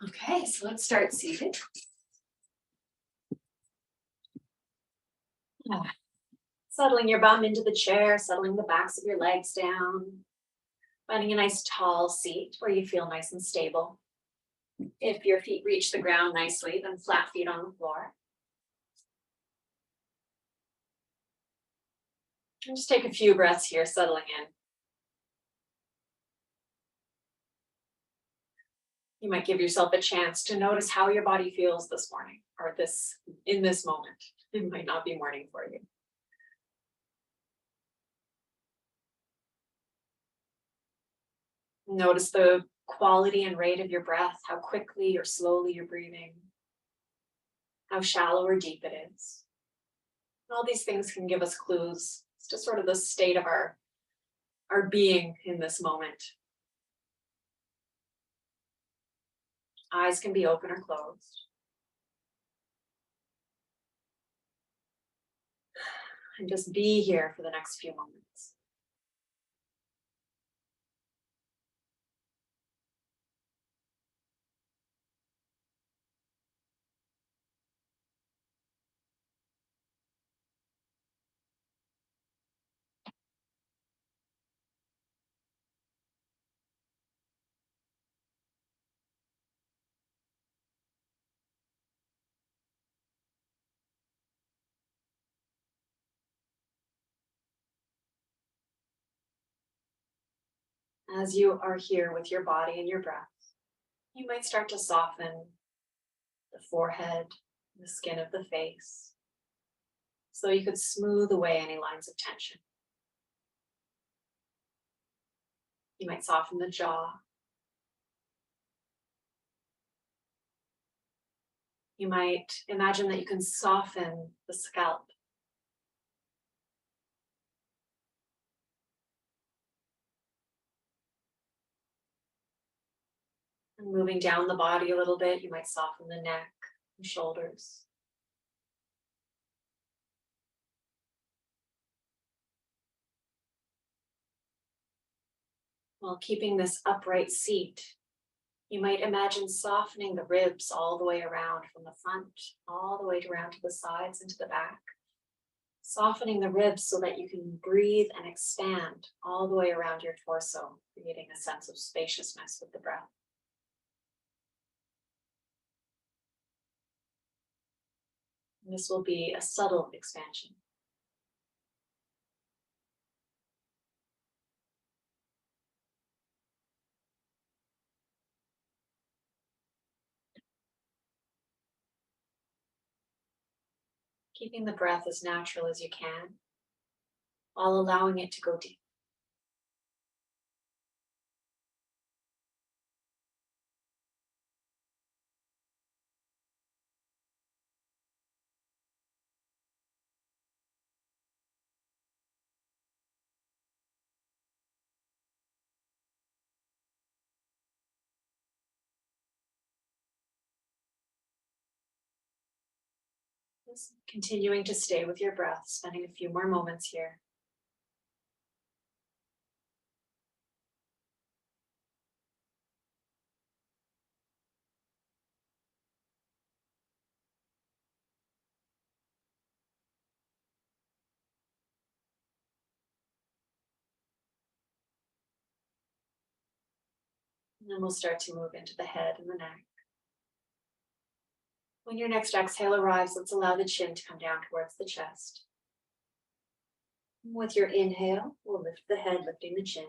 Okay, so let's start seated. Ah, Settling your bum into the chair, settling the backs of your legs down, finding a nice tall seat where you feel nice and stable. If your feet reach the ground nicely, then flat feet on the floor. And just take a few breaths here, settling in. You might give yourself a chance to notice how your body feels this morning or in this moment. It might not be morning for you. Notice the quality and rate of your breath, how quickly or slowly you're breathing, how shallow or deep it is. All these things can give us clues as to sort of the state of our being in this moment. Eyes can be open or closed. And just be here for the next few moments. As you are here with your body and your breath, you might start to soften the forehead, the skin of the face, so you could smooth away any lines of tension. You might soften the jaw. You might imagine that you can soften the scalp. And moving down the body a little bit, you might soften the neck and shoulders. While keeping this upright seat, you might imagine softening the ribs all the way around from the front, all the way around to the sides and to the back. Softening the ribs so that you can breathe and expand all the way around your torso, creating a sense of spaciousness with the breath. And this will be a subtle expansion. Keeping the breath as natural as you can, while allowing it to go deep. Just continuing to stay with your breath, spending a few more moments here. And then we'll start to move into the head and the neck. When your next exhale arrives, let's allow the chin to come down towards the chest. With your inhale, we'll lift the head, lifting the chin.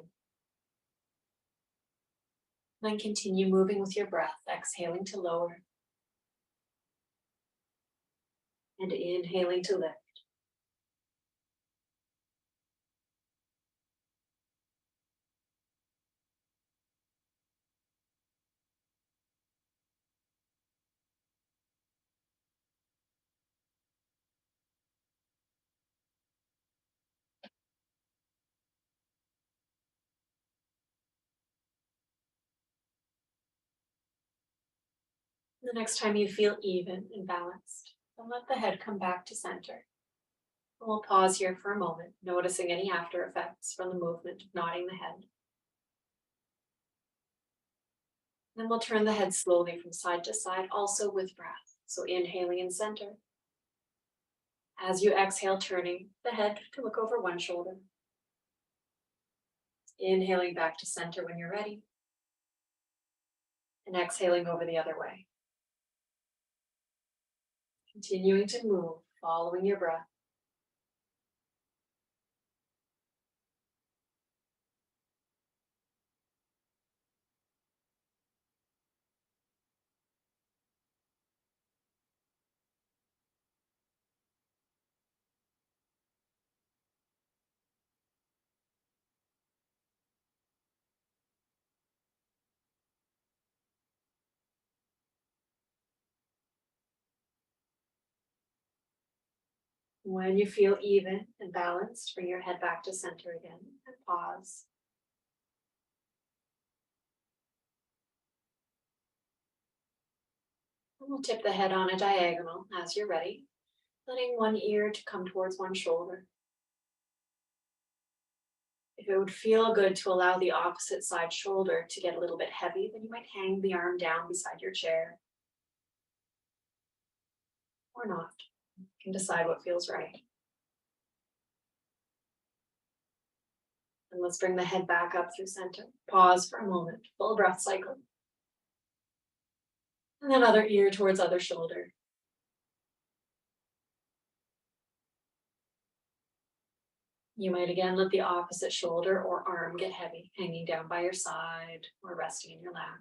Then continue moving with your breath, exhaling to lower and inhaling to lift. The next time you feel even and balanced, then let the head come back to center. And we'll pause here for a moment, noticing any after effects from the movement of nodding the head. Then we'll turn the head slowly from side to side, also with breath. So inhaling in center. As you exhale, turning the head to look over one shoulder. Inhaling back to center when you're ready. And exhaling over the other way. Continuing to move, following your breath. When you feel even and balanced, bring your head back to center again and pause. And we'll tip the head on a diagonal as you're ready, letting one ear to come towards one shoulder. If it would feel good to allow the opposite side shoulder to get a little bit heavy, then you might hang the arm down beside your chair. Or not. You can decide what feels right. And let's bring the head back up through center. Pause for a moment, full breath cycle. And then other ear towards other shoulder. You might again let the opposite shoulder or arm get heavy, hanging down by your side or resting in your lap.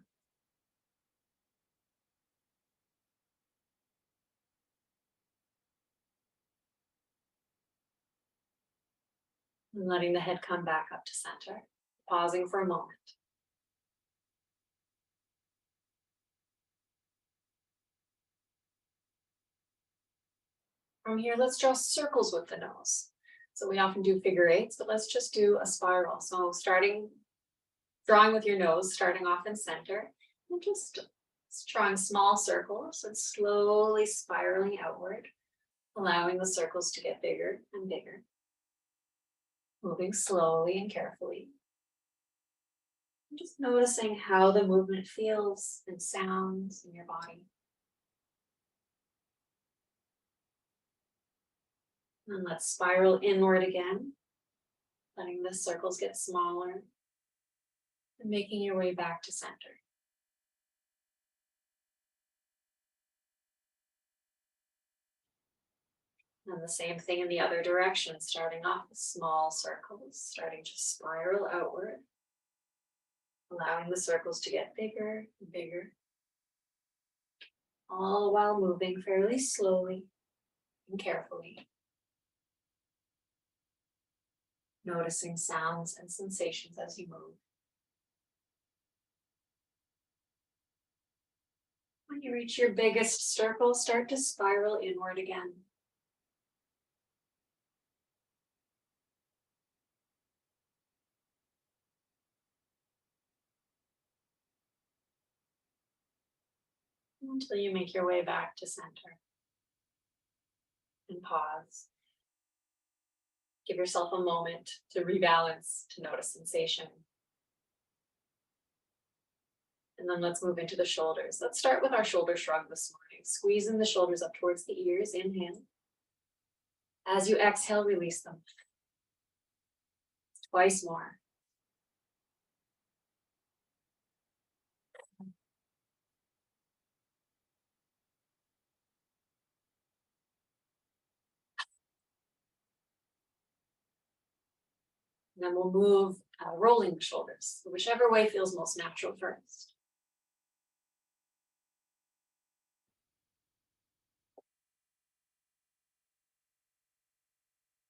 And letting the head come back up to center. Pausing for a moment. From here, let's draw circles with the nose. So we often do figure eights, but let's just do a spiral. So drawing with your nose, starting off in center, and just drawing small circles and slowly spiraling outward, allowing the circles to get bigger and bigger. Moving slowly and carefully. And just noticing how the movement feels and sounds in your body. And let's spiral inward again, letting the circles get smaller and making your way back to center. And the same thing in the other direction, starting off with small circles, starting to spiral outward, allowing the circles to get bigger and bigger, all while moving fairly slowly and carefully. Noticing sounds and sensations as you move. When you reach your biggest circle, start to spiral inward again. Until you make your way back to center. And pause. Give yourself a moment to rebalance, to notice sensation. And then let's move into the shoulders. Let's start with our shoulder shrug this morning. Squeezing the shoulders up towards the ears, inhale. As you exhale, release them. Twice more. And then we'll move rolling the shoulders, whichever way feels most natural first.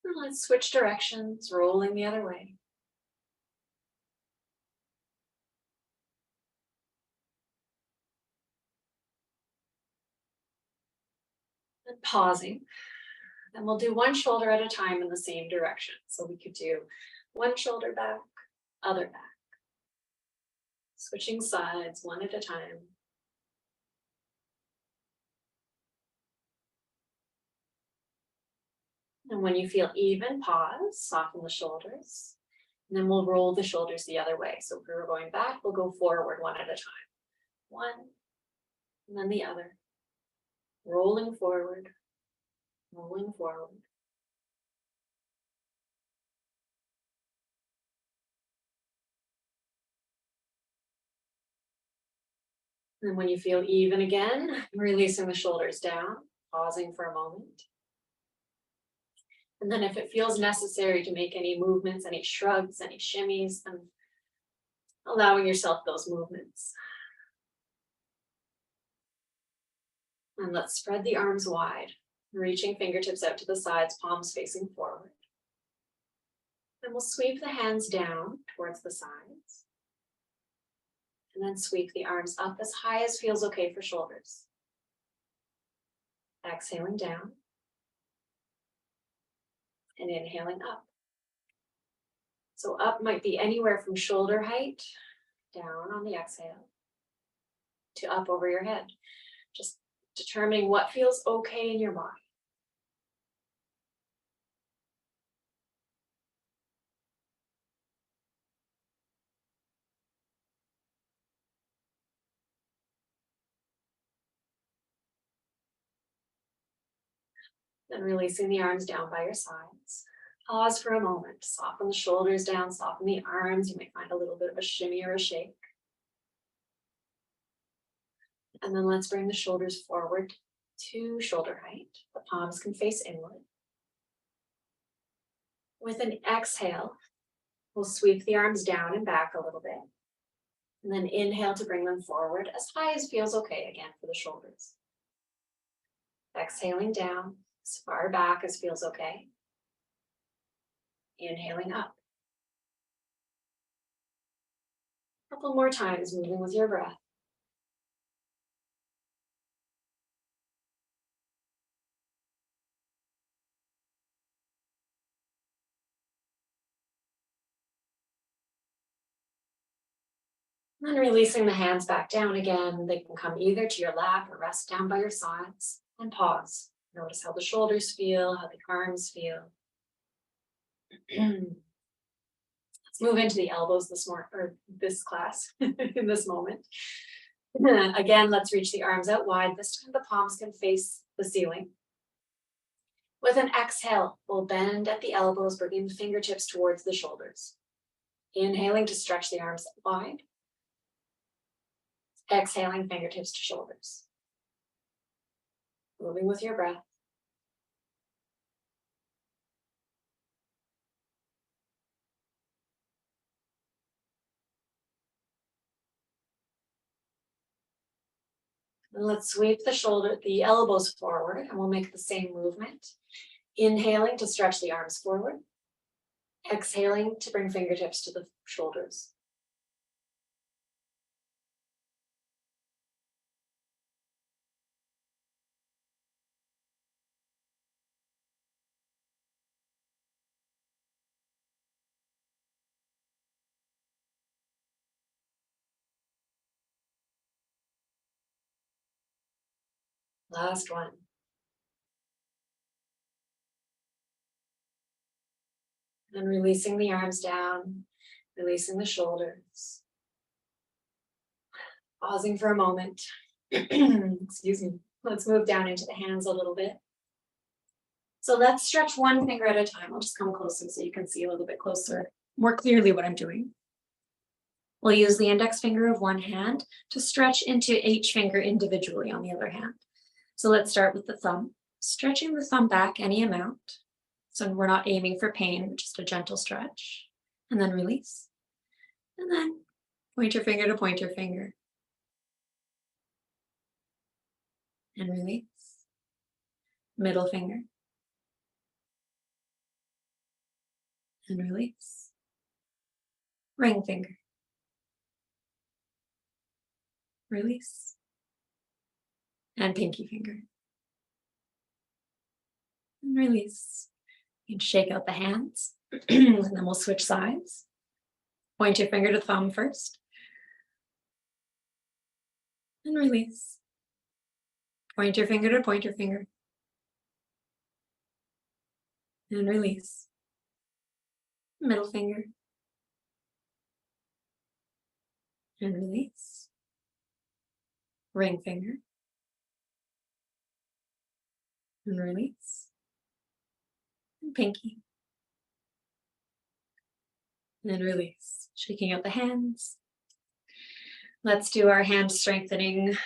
And let's switch directions, rolling the other way. And pausing. And we'll do one shoulder at a time in the same direction. So we could do one shoulder back, other back. Switching sides one at a time. And when you feel even, pause, soften the shoulders. And then we'll roll the shoulders the other way. So if we were going back, we'll go forward one at a time. One, and then the other. Rolling forward, rolling forward. And when you feel even again, releasing the shoulders down, pausing for a moment. And then if it feels necessary to make any movements, any shrugs, any shimmies, then allowing yourself those movements. And let's spread the arms wide, reaching fingertips out to the sides, palms facing forward. And we'll sweep the hands down towards the sides. And then sweep the arms up as high as feels okay for shoulders. Exhaling down. And inhaling up. So up might be anywhere from shoulder height, down on the exhale, to up over your head. Just determining what feels okay in your body. Then releasing the arms down by your sides. Pause for a moment, soften the shoulders down, soften the arms. You might find a little bit of a shimmy or a shake. And then let's bring the shoulders forward to shoulder height. The palms can face inward. With an exhale, we'll sweep the arms down and back a little bit. And then inhale to bring them forward as high as feels okay again for the shoulders. Exhaling down as far back as feels okay. Inhaling up. A couple more times, moving with your breath. And then releasing the hands back down again. They can come either to your lap or rest down by your sides. And pause. Notice how the shoulders feel, how the arms feel. Let's move into the elbows this class, in this moment. Again, let's reach the arms out wide. This time the palms can face the ceiling. With an exhale, we'll bend at the elbows, bringing the fingertips towards the shoulders. Inhaling to stretch the arms wide. Exhaling, fingertips to shoulders. Moving with your breath. And let's sweep the elbows forward, and we'll make the same movement. Inhaling to stretch the arms forward. Exhaling to bring fingertips to the shoulders. Last one. And releasing the arms down, releasing the shoulders. Pausing for a moment. Excuse me. Let's move down into the hands a little bit. So let's stretch one finger at a time. I'll just come closer so you can see a little bit closer, more clearly what I'm doing. We'll use the index finger of one hand to stretch into each finger individually on the other hand. So let's start with the thumb, stretching the thumb back any amount. So we're not aiming for pain, just a gentle stretch. And then release. And then pointer finger to pointer finger. And release. Middle finger. And release. Ring finger. Release. And pinky finger. And release. You can shake out the hands, and then we'll switch sides. Point your finger to thumb first. And release. Point your finger to pointer finger. And release. Middle finger. And release. ring finger, and release, and pinky, and release, shaking out the hands. Let's do our hand strengthening,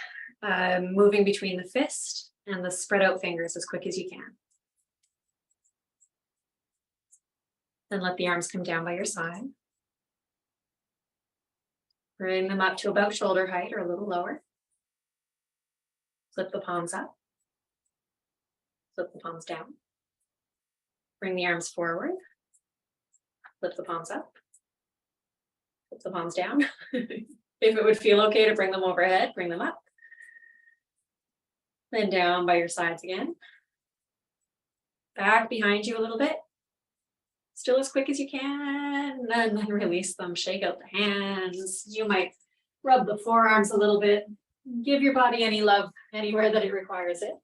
moving between the fist and the spread out fingers as quick as you can. Then let the arms come down by your side. Bring them up to about shoulder height or a little lower. Flip the palms up. Flip the palms down. Bring the arms forward. Flip the palms up. Flip the palms down. If it would feel okay to bring them overhead, bring them up. Then down by your sides again. Back behind you a little bit. Still as quick as you can, and then release them. Shake out the hands. You might rub the forearms a little bit. Give your body any love anywhere that it requires it.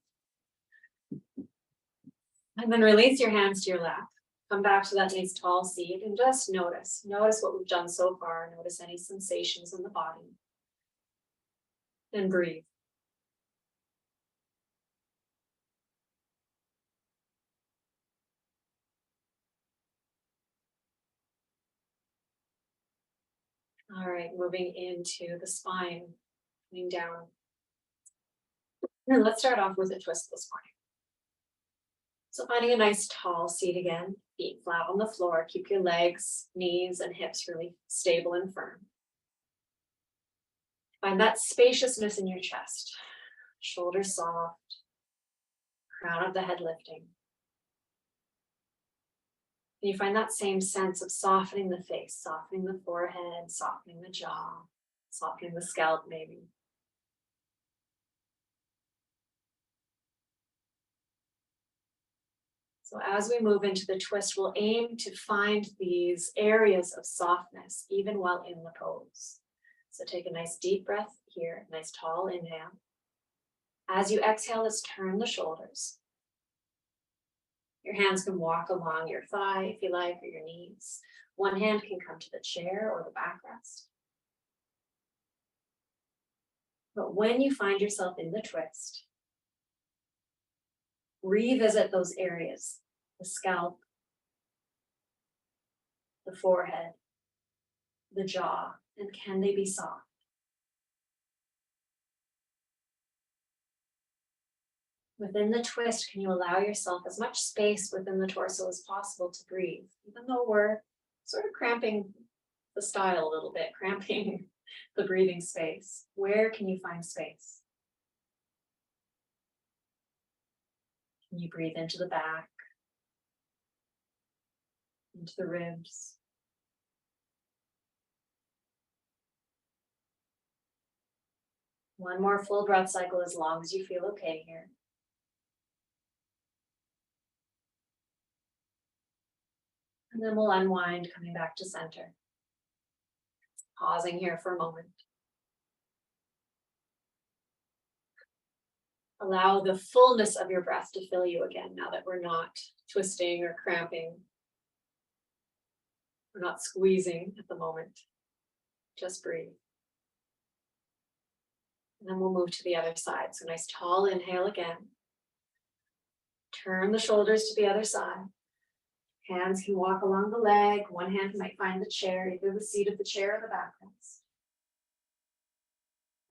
And then release your hands to your lap. Come back to that nice tall seat and just notice. Notice what we've done so far. Notice any sensations in the body. And breathe. All right, moving into the spine, coming down. And let's start off with a twist this morning. So finding a nice tall seat again, feet flat on the floor. Keep your legs, knees, and hips really stable and firm. Find that spaciousness in your chest. Shoulders soft, crown of the head lifting. And you find that same sense of softening the face, softening the forehead, softening the jaw, softening the scalp maybe. So as we move into the twist, we'll aim to find these areas of softness even while in the pose. So take a nice deep breath here, nice tall inhale. As you exhale, let's turn the shoulders. Your hands can walk along your thigh if you like, or your knees. One hand can come to the chair or the backrest. But when you find yourself in the twist, revisit those areas, the scalp, the forehead, the jaw, and can they be soft? Within the twist, can you allow yourself as much space within the torso as possible to breathe, even though we're sort of cramping the style a little bit, cramping the breathing space? Where can you find space? Can you breathe into the back, into the ribs? One more full breath cycle as long as you feel okay here. And then we'll unwind, coming back to center. Pausing here for a moment. Allow the fullness of your breath to fill you again now that we're not twisting or cramping. We're not squeezing at the moment. Just breathe. And then we'll move to the other side. So nice tall inhale again. Turn the shoulders to the other side. Hands can walk along the leg. One hand might find the chair, either the seat of the chair or the backrest.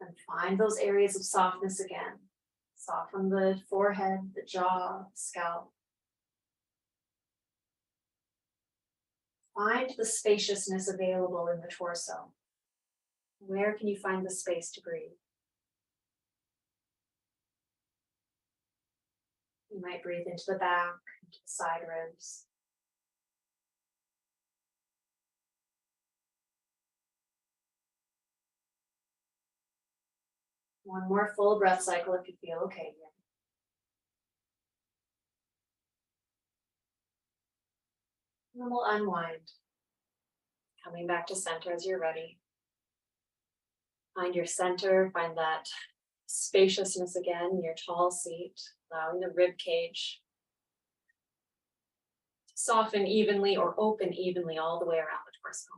And find those areas of softness again. Soften the forehead, the jaw, the scalp. Find the spaciousness available in the torso. Where can you find the space to breathe? You might breathe into the back, into the side ribs. One more full breath cycle if you feel okay here. And then we'll unwind. Coming back to center as you're ready. Find your center, find that spaciousness again in your tall seat, allowing the rib cage to soften evenly or open evenly all the way around the torso.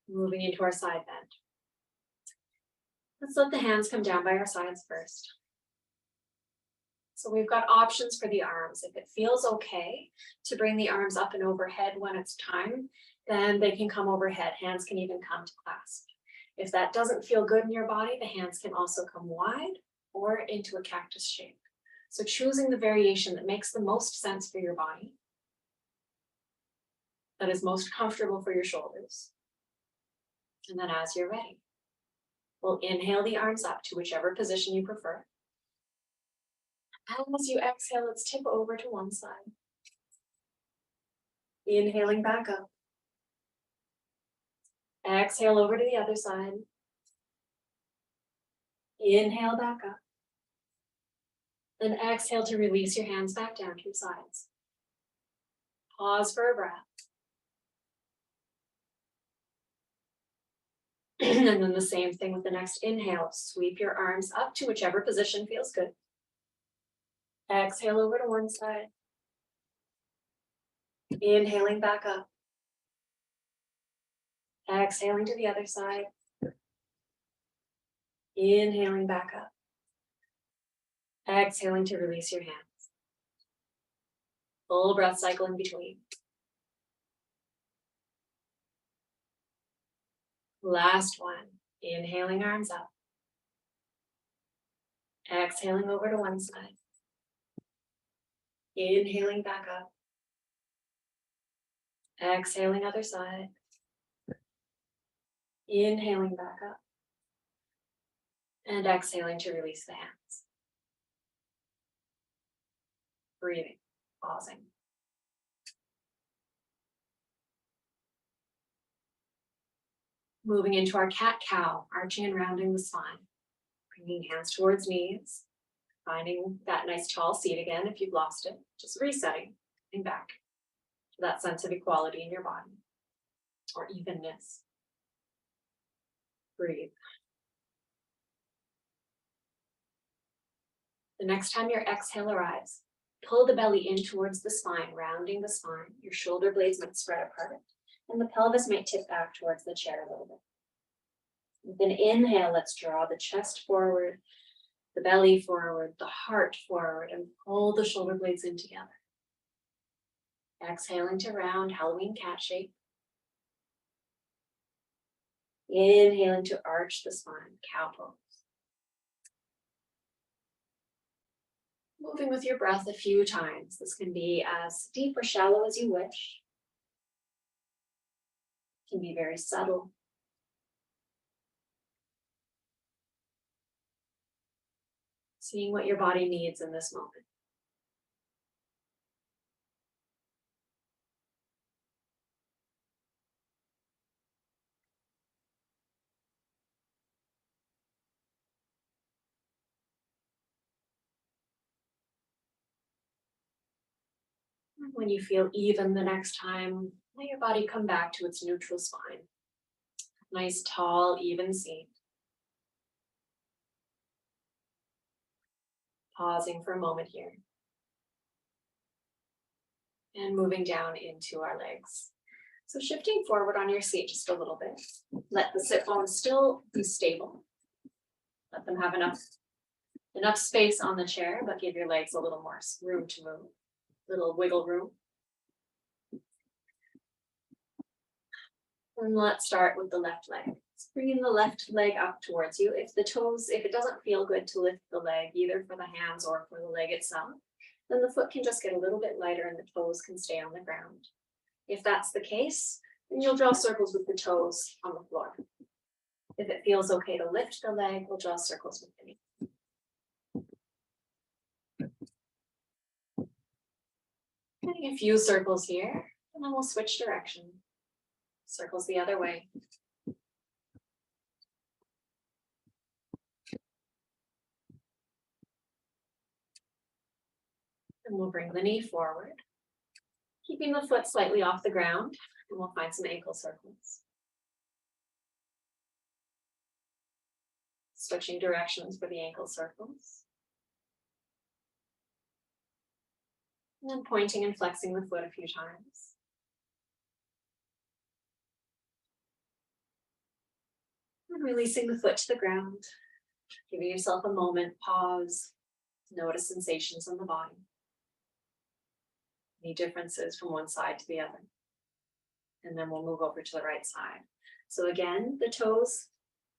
Moving into our side bend. Let's let the hands come down by our sides first. So we've got options for the arms. If it feels okay to bring the arms up and overhead when it's time, then they can come overhead. Hands can even come to clasp. If that doesn't feel good in your body, the hands can also come wide or into a cactus shape. So choosing the variation that makes the most sense for your body, that is most comfortable for your shoulders. And then as you're ready, we'll inhale the arms up to whichever position you prefer. As you exhale, let's tip over to one side. Inhaling back up. Exhale over to the other side. Inhale back up. Then exhale to release your hands back down to your sides. Pause for a breath. And then the same thing with the next inhale. Sweep your arms up to whichever position feels good. Exhale over to one side. Inhaling back up. Exhaling to the other side. Inhaling back up. Exhaling to release your hands. Full breath cycle in between. Last one. Inhaling arms up. Exhaling over to one side. Inhaling back up. Exhaling other side. Inhaling back up. And exhaling to release the hands. Breathing, pausing. Moving into our cat-cow, arching and rounding the spine. Bringing hands towards knees. Finding that nice tall seat again if you've lost it. Just resetting and back to that sense of equality in your body or evenness. Breathe. The next time your exhale arrives, pull the belly in towards the spine, rounding the spine. Your shoulder blades might spread apart and the pelvis might tip back towards the chair a little bit. With an inhale, let's draw the chest forward, the belly forward, the heart forward, and pull the shoulder blades in together. Exhaling to round, Halloween cat shape. Inhaling to arch the spine, cow pose. Moving with your breath a few times. This can be as deep or shallow as you wish. It can be very subtle. Seeing what your body needs in this moment. When you feel even the next time, let your body come back to its neutral spine. Nice, tall, even seat. Pausing for a moment here. And moving down into our legs. So shifting forward on your seat just a little bit. Let the sit bones still be stable. Let them have enough space on the chair, but give your legs a little more room to move. Little wiggle room. And let's start with the left leg. Let's bring the left leg up towards you. If it doesn't feel good to lift the leg, either for the hands or for the leg itself, then the foot can just get a little bit lighter and the toes can stay on the ground. If that's the case, then you'll draw circles with the toes on the floor. If it feels okay to lift the leg, we'll draw circles with the knee. Getting a few circles here, and then we'll switch direction. Circles the other way. And we'll bring the knee forward, keeping the foot slightly off the ground, and we'll find some ankle circles. Switching directions for the ankle circles. And then pointing and flexing the foot a few times. Releasing the foot to the ground, giving yourself a moment, pause, notice sensations in the body. Any differences from one side to the other. And then we'll move over to the right side. So again, the toes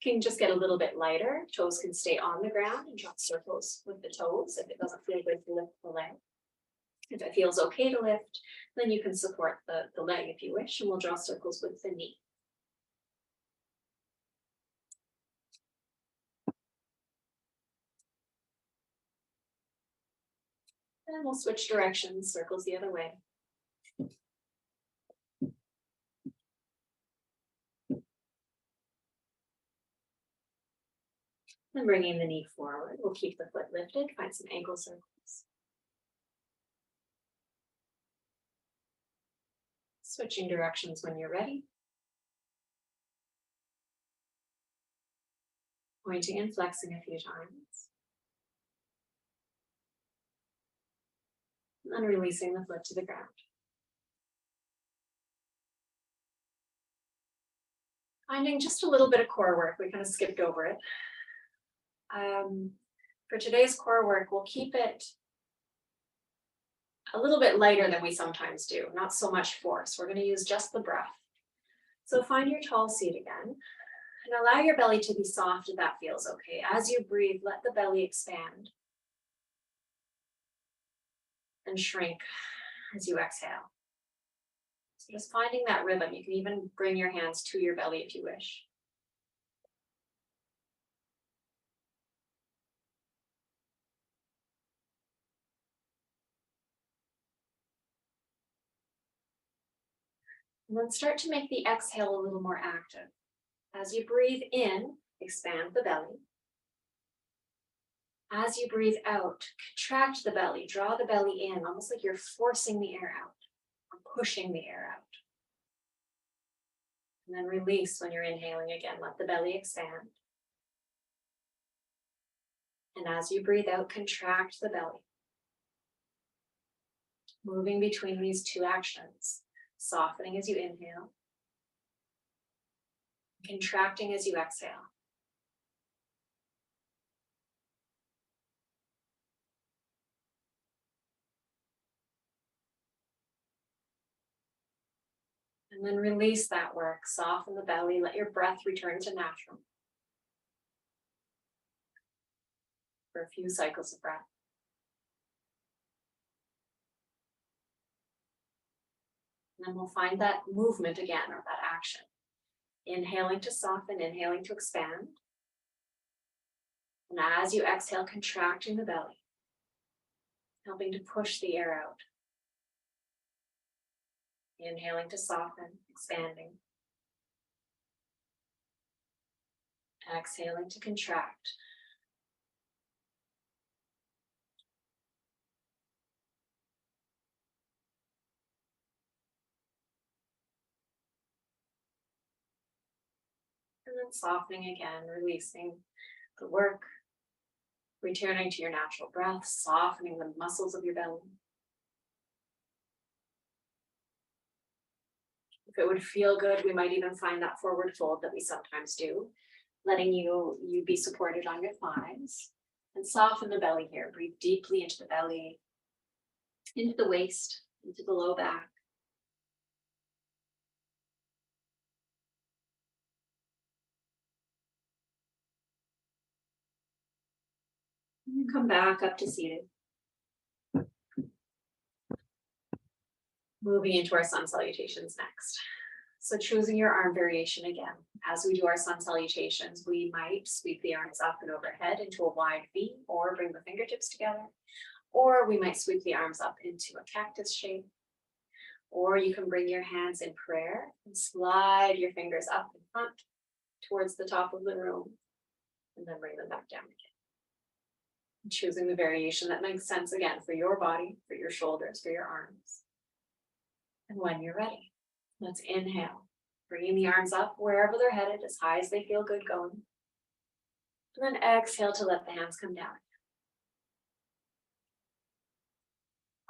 can just get a little bit lighter. Toes can stay on the ground and draw circles with the toes if it doesn't feel good to lift the leg. If it feels okay to lift, then you can support the leg if you wish, and we'll draw circles with the knee. And we'll switch directions, circles the other way. And bringing the knee forward, we'll keep the foot lifted, find some ankle circles. Switching directions when you're ready. Pointing and flexing a few times. And then releasing the foot to the ground. Finding just a little bit of core work. We kind of skipped over it. For today's core work, we'll keep it a little bit lighter than we sometimes do, not so much force. We're going to use just the breath. So find your tall seat again and allow your belly to be soft if that feels okay. As you breathe, let the belly expand and shrink as you exhale. So just finding that rhythm. You can even bring your hands to your belly if you wish. And then start to make the exhale a little more active. As you breathe in, expand the belly. As you breathe out, contract the belly, draw the belly in, almost like you're forcing the air out, or pushing the air out. And then release when you're inhaling again, let the belly expand. And as you breathe out, contract the belly. Moving between these two actions, softening as you inhale, contracting as you exhale. And then release that work, soften the belly, let your breath return to natural. For a few cycles of breath. And then we'll find that movement again, or that action. Inhaling to soften, inhaling to expand. And as you exhale, contracting the belly, helping to push the air out. Inhaling to soften, expanding. Exhaling to contract. And then softening again, releasing the work, returning to your natural breath, softening the muscles of your belly. If it would feel good, we might even find that forward fold that we sometimes do, letting you be supported on your thighs. And soften the belly here. Breathe deeply into the belly, into the waist, into the low back. And come back up to seated. Moving into our sun salutations next. So choosing your arm variation again. As we do our sun salutations, we might sweep the arms up and overhead into a wide V, or bring the fingertips together. Or we might sweep the arms up into a cactus shape. Or you can bring your hands in prayer and slide your fingers up in front towards the top of the room, and then bring them back down again. And choosing the variation that makes sense again for your body, for your shoulders, for your arms. And when you're ready, let's inhale, bringing the arms up wherever they're headed, as high as they feel good going. And then exhale to let the hands come down.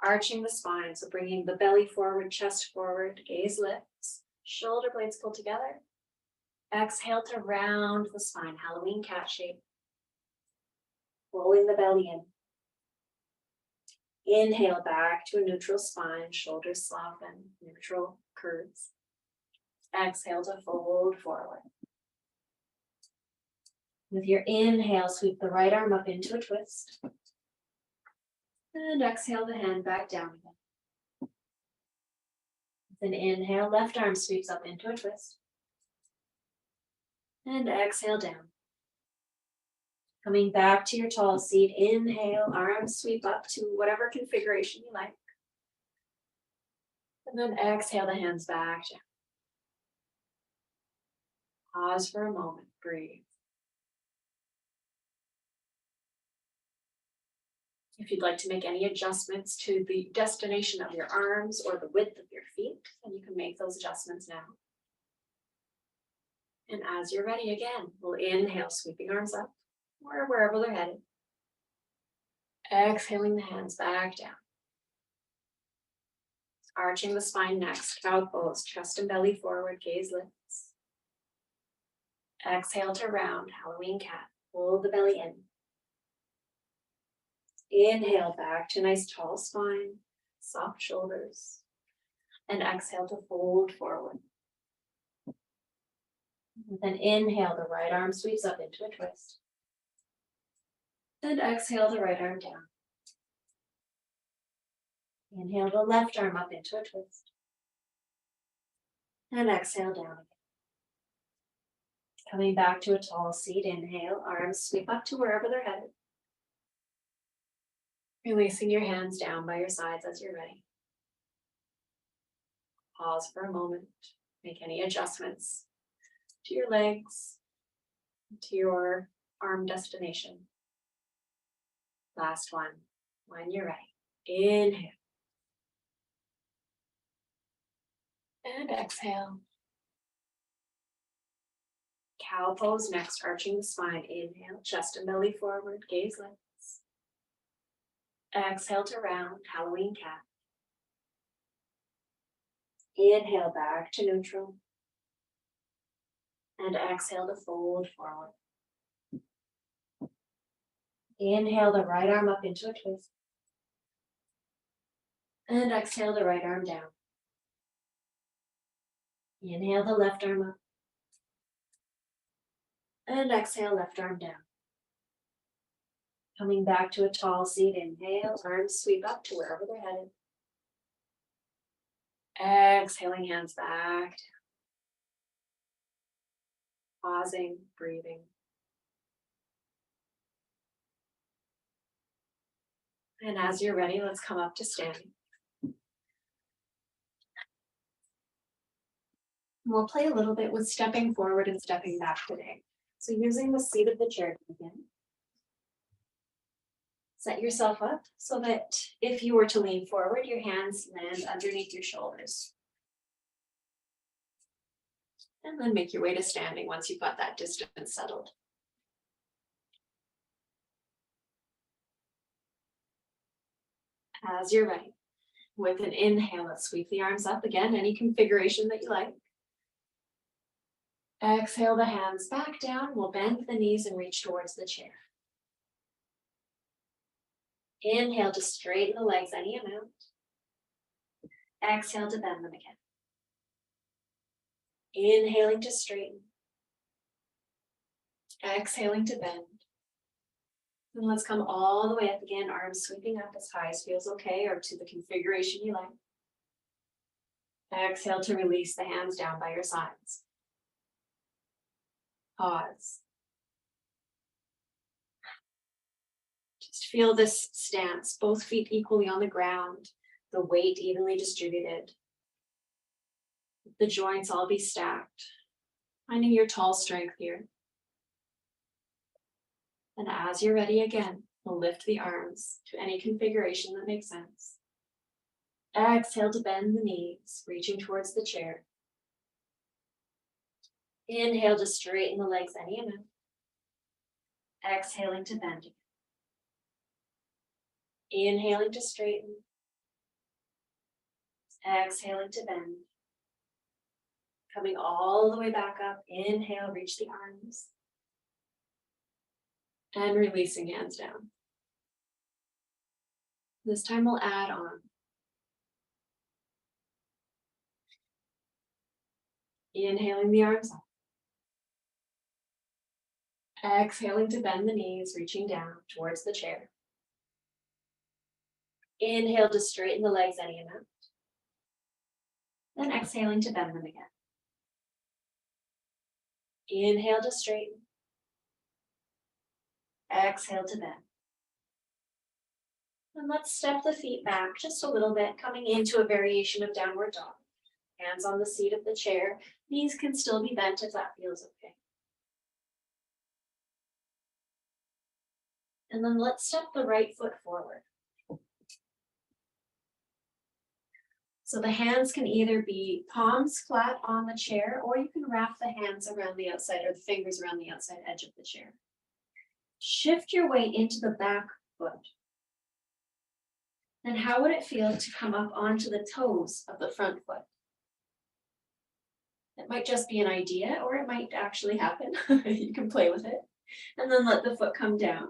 Arching the spine, so bringing the belly forward, chest forward, gaze lifts, shoulder blades pull together. Exhale to round the spine, Halloween cat shape. Rolling the belly in. Inhale back to a neutral spine, shoulders soften, neutral curves. Exhale to fold forward. With your inhale, sweep the right arm up into a twist. And exhale the hand back down again. With an inhale, left arm sweeps up into a twist. And exhale down. Coming back to your tall seat, inhale, arms sweep up to whatever configuration you like. And then exhale the hands back down. Pause for a moment, breathe. If you'd like to make any adjustments to the destination of your arms or the width of your feet, then you can make those adjustments now. And as you're ready again, we'll inhale, sweeping arms up or wherever they're headed. Exhaling the hands back down. Arching the spine next, cow pose, chest and belly forward, gaze lifts. Exhale to round, Halloween cat. Pull the belly in. Inhale back to a nice tall spine, soft shoulders. And exhale to fold forward. With an inhale, the right arm sweeps up into a twist. And exhale the right arm down. Inhale the left arm up into a twist. And exhale down again. Coming back to a tall seat, inhale, arms sweep up to wherever they're headed. Releasing your hands down by your sides as you're ready. Pause for a moment. Make any adjustments to your legs, to your arm destination. Last one, when you're ready. Inhale. And exhale. Cow pose next, arching the spine. Inhale, chest and belly forward, gaze lifts. Exhale to round, Halloween cat. Inhale back to neutral. And exhale to fold forward. Inhale the right arm up into a twist. And exhale the right arm down. Inhale the left arm up. And exhale, left arm down. Coming back to a tall seat, inhale, arms sweep up to wherever they're headed. Exhaling, hands back. Pausing, breathing. And as you're ready, let's come up to standing. We'll play a little bit with stepping forward and stepping back today. So using the seat of the chair to begin. Set yourself up so that if you were to lean forward, your hands land underneath your shoulders. And then make your way to standing once you've got that distance settled. As you're ready, with an inhale, let's sweep the arms up again, any configuration that you like. Exhale the hands back down. We'll bend the knees and reach towards the chair. Inhale to straighten the legs any amount. Exhale to bend them again. Inhaling to straighten. Exhaling to bend. And let's come all the way up again, arms sweeping up as high as feels okay or to the configuration you like. Exhale to release the hands down by your sides. Pause. Just feel this stance, both feet equally on the ground, the weight evenly distributed. The joints all be stacked. Finding your tall strength here. And as you're ready again, we'll lift the arms to any configuration that makes sense. Exhale to bend the knees, reaching towards the chair. Inhale to straighten the legs any amount. Exhaling to bend again. Inhaling to straighten. Exhaling to bend. Coming all the way back up. Inhale, reach the arms. And releasing hands down. This time we'll add on. Inhaling the arms up. Exhaling to bend the knees, reaching down towards the chair. Inhale to straighten the legs any amount. Then exhaling to bend them again. Inhale to straighten. Exhale to bend. And let's step the feet back just a little bit, coming into a variation of downward dog. Hands on the seat of the chair. Knees can still be bent if that feels okay. And then let's step the right foot forward. So the hands can either be palms flat on the chair, or you can wrap the hands around the outside, or the fingers around the outside edge of the chair. Shift your weight into the back foot. And how would it feel to come up onto the toes of the front foot? It might just be an idea, or it might actually happen. You can play with it. And then let the foot come down.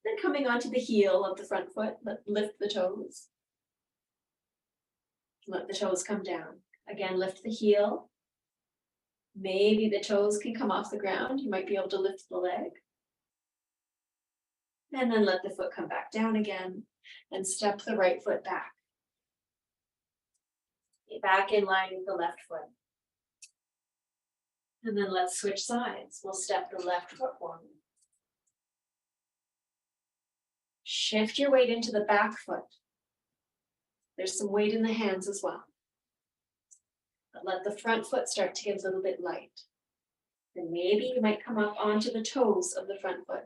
Then coming onto the heel of the front foot, lift the toes. Let the toes come down. Again, lift the heel. Maybe the toes can come off the ground. You might be able to lift the leg. And then let the foot come back down again and step the right foot back. Back in line with the left foot. And then let's switch sides. We'll step the left foot forward. Shift your weight into the back foot. There's some weight in the hands as well. But let the front foot start to get a little bit light. Then maybe you might come up onto the toes of the front foot.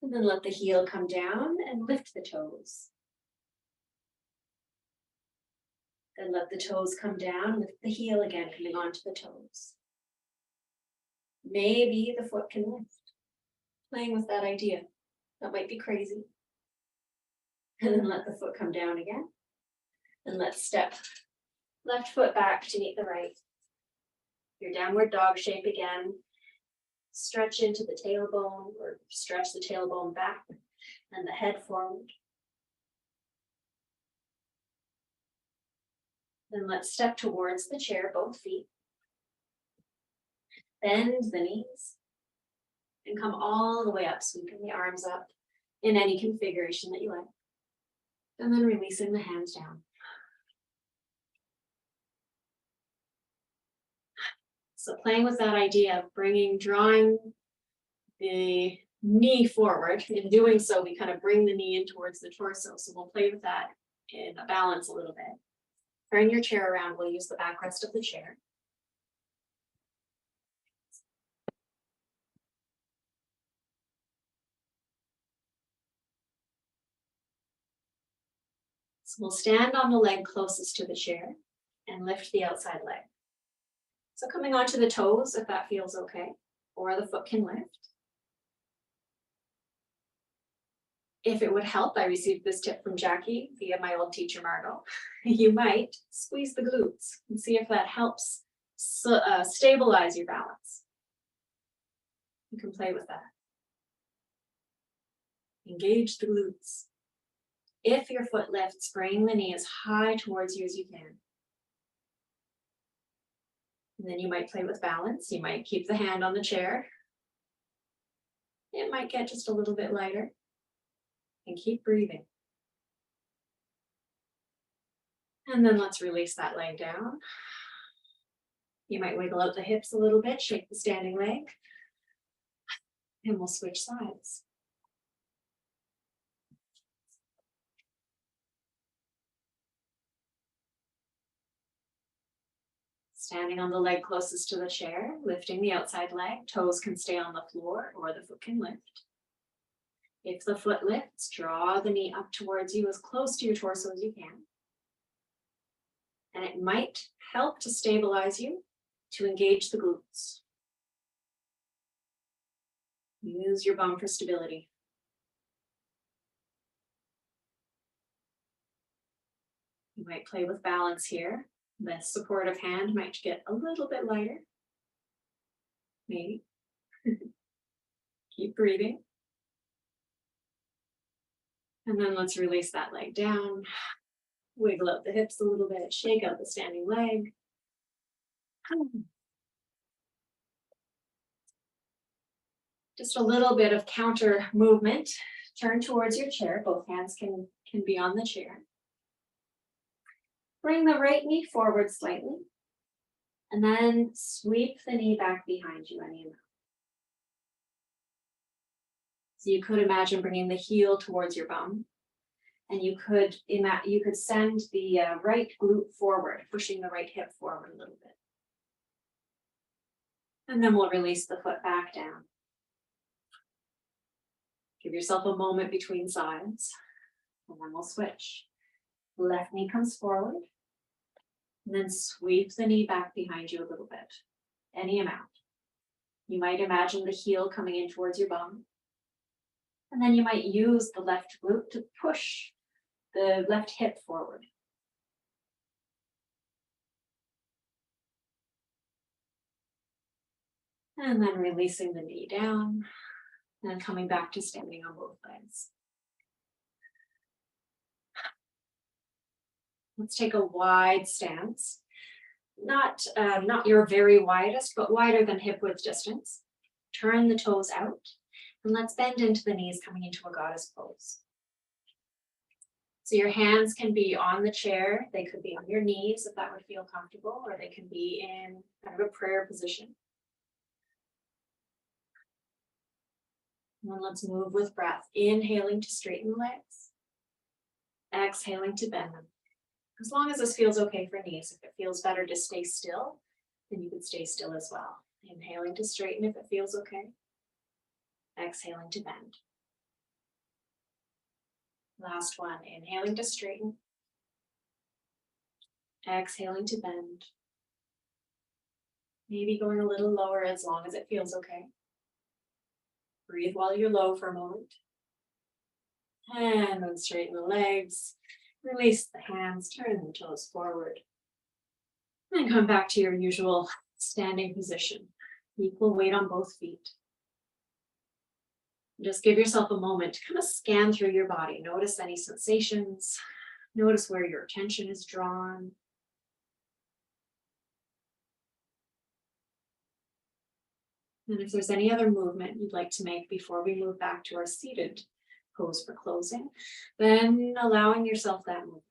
And then let the heel come down and lift the toes. Then let the toes come down, lift the heel again, coming onto the toes. Maybe the foot can lift. Playing with that idea. That might be crazy. And then let the foot come down again. And let's step left foot back to meet the right. Your downward dog shape again. Stretch into the tailbone, or stretch the tailbone back and the head forward. Then let's step towards the chair, both feet. Bend the knees and come all the way up, sweeping the arms up in any configuration that you like. And then releasing the hands down. So playing with that idea of drawing the knee forward. In doing so, we kind of bring the knee in towards the torso. So we'll play with that in a balance a little bit. Turn your chair around. We'll use the backrest of the chair. So we'll stand on the leg closest to the chair and lift the outside leg. So coming onto the toes, if that feels okay, or the foot can lift. If it would help, I received this tip from Jackie via my old teacher, Margot. You might squeeze the glutes and see if that helps stabilize your balance. You can play with that. Engage the glutes. If your foot lifts, bring the knee as high towards you as you can. And then you might play with balance. You might keep the hand on the chair. It might get just a little bit lighter. And keep breathing. And then let's release that leg down. You might wiggle out the hips a little bit, shake the standing leg. And we'll switch sides. Standing on the leg closest to the chair, lifting the outside leg. Toes can stay on the floor or the foot can lift. If the foot lifts, draw the knee up towards you as close to your torso as you can. And it might help to stabilize you to engage the glutes. Use your bum for stability. You might play with balance here. The supportive hand might get a little bit lighter. Maybe. Keep breathing. And then let's release that leg down. Wiggle out the hips a little bit. Shake out the standing leg. Just a little bit of counter movement. Turn towards your chair. Both hands can be on the chair. Bring the right knee forward slightly. And then sweep the knee back behind you any amount. So you could imagine bringing the heel towards your bum. And you could send the right glute forward, pushing the right hip forward a little bit. And then we'll release the foot back down. Give yourself a moment between sides. And then we'll switch. Left knee comes forward. And then sweep the knee back behind you a little bit. Any amount. You might imagine the heel coming in towards your bum. And then you might use the left glute to push the left hip forward. And then releasing the knee down. And coming back to standing on both legs. Let's take a wide stance. Not your very widest, but wider than hip width distance. Turn the toes out. And let's bend into the knees, coming into a goddess pose. So your hands can be on the chair. They could be on your knees if that would feel comfortable, or they can be in kind of a prayer position. And then let's move with breath. Inhaling to straighten the legs. Exhaling to bend them. As long as this feels okay for knees. If it feels better to stay still, then you can stay still as well. Inhaling to straighten if it feels okay. Exhaling to bend. Last one. Inhaling to straighten. Exhaling to bend. Maybe going a little lower as long as it feels okay. Breathe while you're low for a moment. And then straighten the legs. Release the hands, turn the toes forward. And come back to your usual standing position. Equal weight on both feet. Just give yourself a moment to kind of scan through your body. Notice any sensations. Notice where your attention is drawn. And if there's any other movement you'd like to make before we move back to our seated pose for closing, then allowing yourself that movement.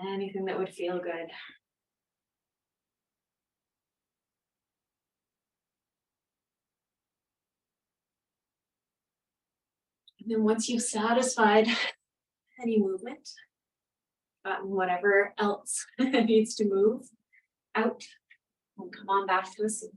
Anything that would feel good. And then once you've satisfied any movement, whatever else needs to move out, and come on back to a seat.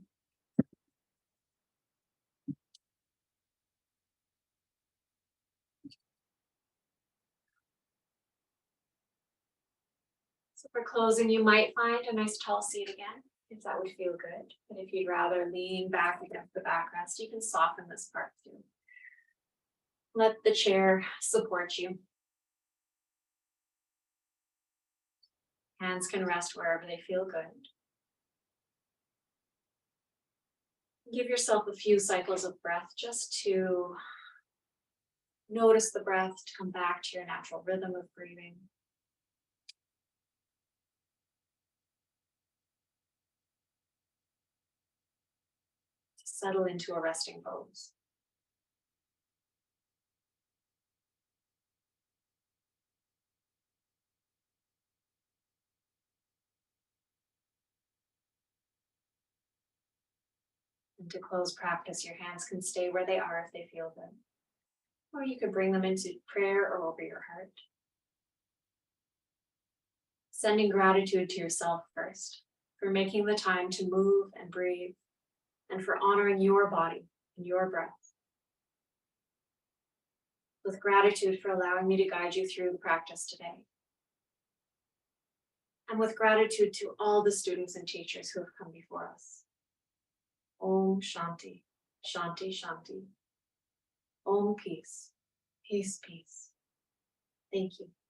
So for closing, you might find a nice tall seat again, if that would feel good. But if you'd rather lean back against the backrest, you can soften this part too. Let the chair support you. Hands can rest wherever they feel good. Give yourself a few cycles of breath just to notice the breath, to come back to your natural rhythm of breathing. To settle into a resting pose. And to close practice, your hands can stay where they are if they feel good. Or you could bring them into prayer or over your heart. Sending gratitude to yourself first for making the time to move and breathe, and for honoring your body and your breath. With gratitude for allowing me to guide you through the practice today. And with gratitude to all the students and teachers who have come before us. Om Shanti, Shanti, Shanti. Om Peace, Peace, Peace. Thank you.